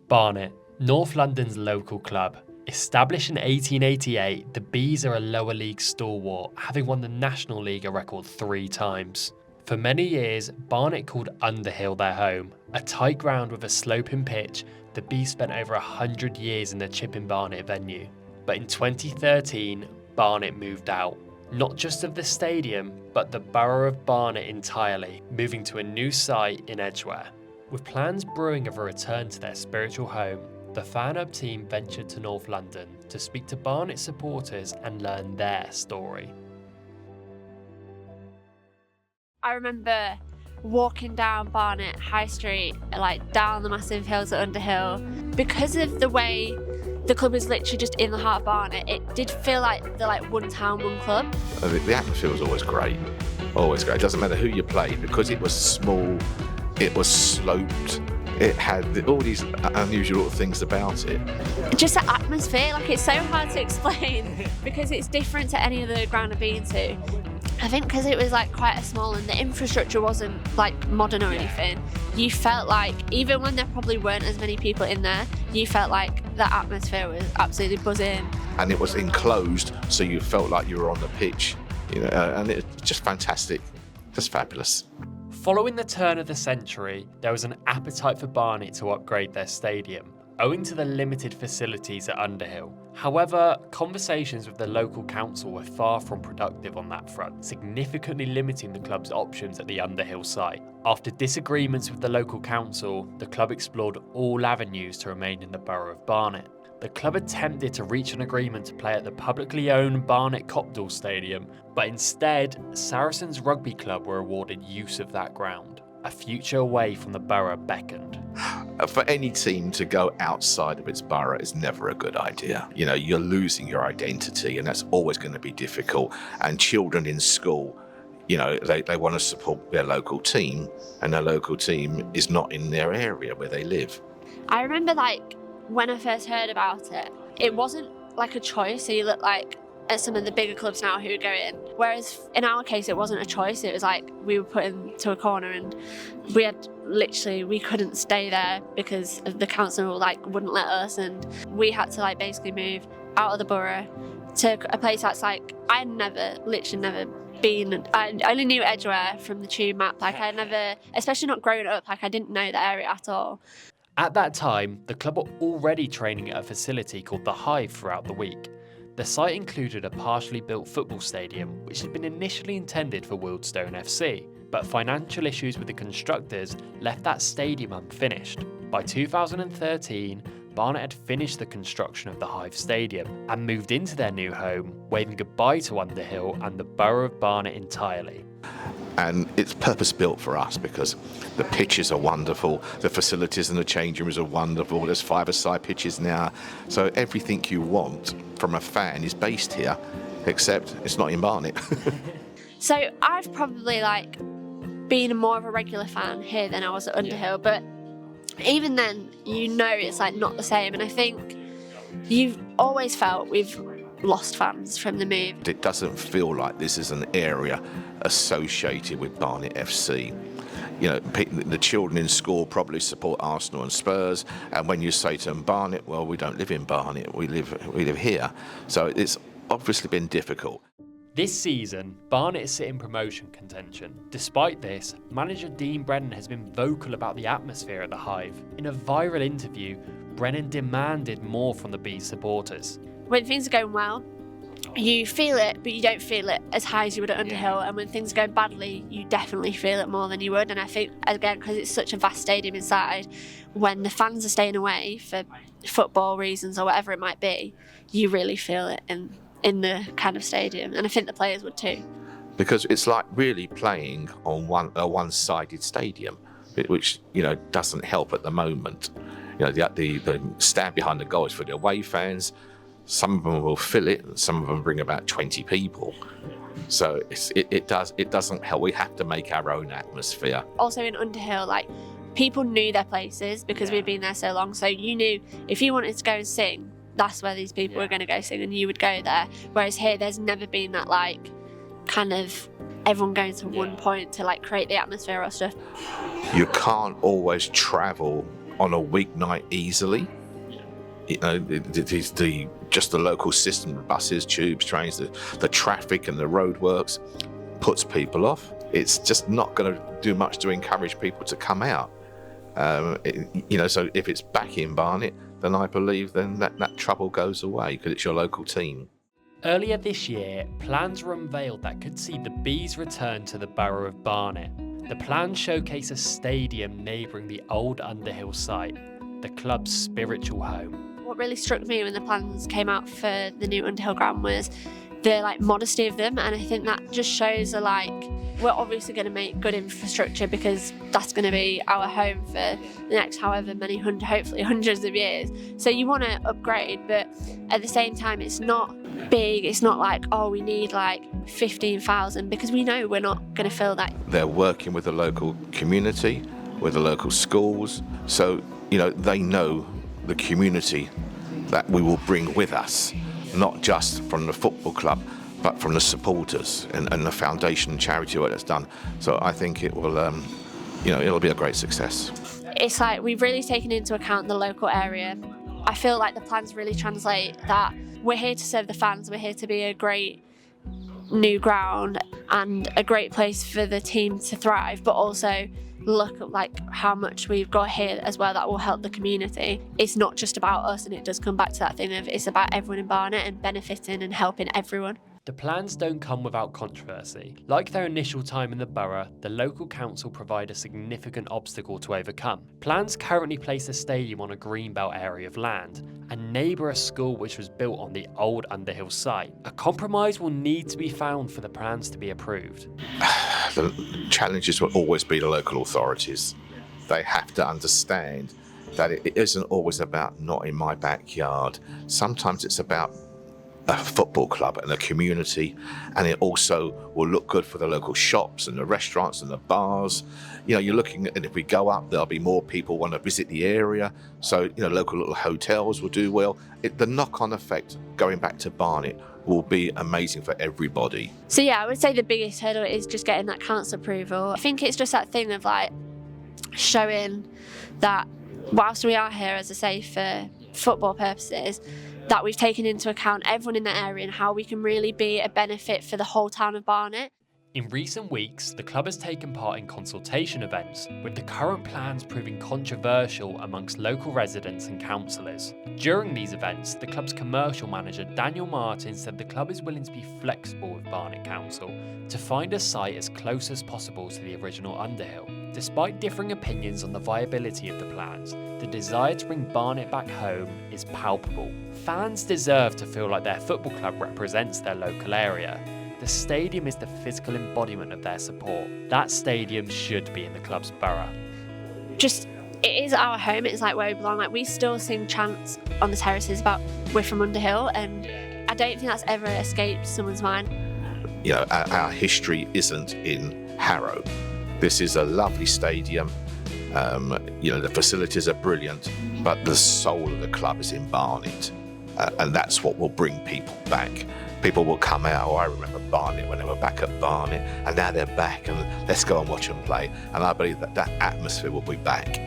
Barnet, North London's local club. Established in 1888, the Bees are a lower league stalwart, having won the National League a record 3 times. For many years, Barnet called Underhill their home. A tight ground with a sloping pitch, the Bees spent over 100 years in the Chipping Barnet venue. But in 2013, Barnet moved out. Not just of the stadium, but the borough of Barnet entirely, moving to a new site in Edgware. With plans brewing of a return to their spiritual home, the Fan Hub team ventured to North London to speak to Barnet supporters and learn their story. I remember walking down Barnet High Street, like down the massive hills at Underhill. Because of the way the club is literally just in the heart of Barnet, it did feel like the one town, one club. The atmosphere was always great, always great. It doesn't matter who you played, because it was small, it was sloped, it had all these unusual little things about it. Just the atmosphere, it's so hard to explain because it's different to any other ground I've been to. I think because it was quite a small and the infrastructure wasn't modern or anything, you felt like, even when there probably weren't as many people in there, you felt like the atmosphere was absolutely buzzing. And it was enclosed, so you felt like you were on the pitch, and it's just fantastic, just fabulous. Following the turn of the century, there was an appetite for Barnet to upgrade their stadium, owing to the limited facilities at Underhill. However, conversations with the local council were far from productive on that front, significantly limiting the club's options at the Underhill site. After disagreements with the local council, the club explored all avenues to remain in the borough of Barnet. The club attempted to reach an agreement to play at the publicly owned Barnet Copdall Stadium, but instead, Saracens Rugby Club were awarded use of that ground. A future away from the borough beckoned. For any team to go outside of its borough is never a good idea. You're losing your identity, and that's always going to be difficult. And children in school, they want to support their local team, and their local team is not in their area where they live. I remember when I first heard about it, it wasn't a choice. So you look at some of the bigger clubs now who would go in. Whereas in our case, it wasn't a choice. It was we were put into a corner, and we couldn't stay there because the council wouldn't let us, and we had to basically move out of the borough to a place that's I had never been. I only knew Edgware from the tube map. I had never, especially not growing up, I didn't know the area at all. At that time, the club were already training at a facility called the Hive throughout the week. The site included a partially built football stadium, which had been initially intended for Wealdstone FC, but financial issues with the constructors left that stadium unfinished. By 2013, Barnet had finished the construction of the Hive Stadium and moved into their new home, waving goodbye to Underhill and the borough of Barnet entirely. And it's purpose-built for us because the pitches are wonderful, the facilities and the changing rooms are wonderful, there's 5-a-side pitches now. So everything you want from a fan is based here, except it's not in Barnet. So I've probably been more of a regular fan here than I was at Underhill, but even then, it's not the same. And I think you've always felt we've lost fans from the move. It doesn't feel like this is an area associated with Barnet FC. The children in school probably support Arsenal and Spurs, and when you say to them Barnet, well, we don't live in Barnet, we live here. So it's obviously been difficult. This season, Barnet is sitting promotion contention. Despite this, manager Dean Brennan has been vocal about the atmosphere at the Hive. In a viral interview, Brennan demanded more from the Bees supporters. When things are going well, you feel it, but you don't feel it as high as you would at Underhill. And when things are going badly, you definitely feel it more than you would. And I think, again, because it's such a vast stadium inside, when the fans are staying away for football reasons or whatever it might be, you really feel it in the kind of stadium. And I think the players would too. Because it's really playing on a one-sided stadium, which doesn't help at the moment. The stand behind the goal is for the away fans. Some of them will fill it, and some of them bring about 20 people. So it doesn't help. We have to make our own atmosphere. Also in Underhill, people knew their places because we'd been there so long. So you knew if you wanted to go and sing, that's where these people were going to go sing, and you would go there. Whereas here, there's never been that kind of everyone going to one point to create the atmosphere or stuff. You can't always travel on a weeknight easily. You know, just the local system, the buses, tubes, trains, the traffic and the roadworks puts people off. It's just not going to do much to encourage people to come out. So if it's back in Barnet, then I believe then that trouble goes away because it's your local team. Earlier this year, plans were unveiled that could see the Bees return to the borough of Barnet. The plans showcase a stadium neighbouring the old Underhill site, the club's spiritual home. What really struck me when the plans came out for the new Underhill ground was the modesty of them, and I think that just shows we're obviously going to make good infrastructure because that's going to be our home for the next however many hopefully hundreds of years. So you want to upgrade, but at the same time it's not big. It's not we need 15,000, because we know we're not going to fill that. They're working with the local community, with the local schools, so they know the community that we will bring with us, not just from the football club, but from the supporters and the foundation and charity work that's done. So I think it will, it'll be a great success. It's we've really taken into account the local area. I feel like the plans really translate that we're here to serve the fans, we're here to be a great new ground and a great place for the team to thrive, but also look at how much we've got here as well that will help the community. It's not just about us, and it does come back to that thing of it's about everyone in Barnet and benefiting and helping everyone. The plans don't come without controversy. Like their initial time in the borough, the local council provide a significant obstacle to overcome. Plans currently place the stadium on a greenbelt area of land and neighbour a school which was built on the old Underhill site. A compromise will need to be found for the plans to be approved. The challenges will always be the local authorities. They have to understand that it isn't always about not in my backyard. Sometimes it's about a football club and a community, and it also will look good for the local shops and the restaurants and the bars. You're looking at, and if we go up, there'll be more people want to visit the area, so local little hotels will do well. The knock-on effect going back to Barnet will be amazing for everybody. So yeah, I would say the biggest hurdle is just getting that council approval. I think it's just that thing of showing that whilst we are here, as I say, for football purposes, that we've taken into account everyone in the area and how we can really be a benefit for the whole town of Barnet. In recent weeks, the club has taken part in consultation events, with the current plans proving controversial amongst local residents and councillors. During these events, the club's commercial manager Daniel Martin said the club is willing to be flexible with Barnet Council to find a site as close as possible to the original Underhill. Despite differing opinions on the viability of the plans, the desire to bring Barnet back home is palpable. Fans deserve to feel like their football club represents their local area. The stadium is the physical embodiment of their support. That stadium should be in the club's borough. It is our home, it's where we belong. We still sing chants on the terraces about we're from Underhill, and I don't think that's ever escaped someone's mind. Our history isn't in Harrow. This is a lovely stadium. The facilities are brilliant, but the soul of the club is in Barnet, and that's what will bring people back. People will come out, I remember Barnet when they were back at Barnet, and now they're back, and let's go and watch them play. And I believe that atmosphere will be back.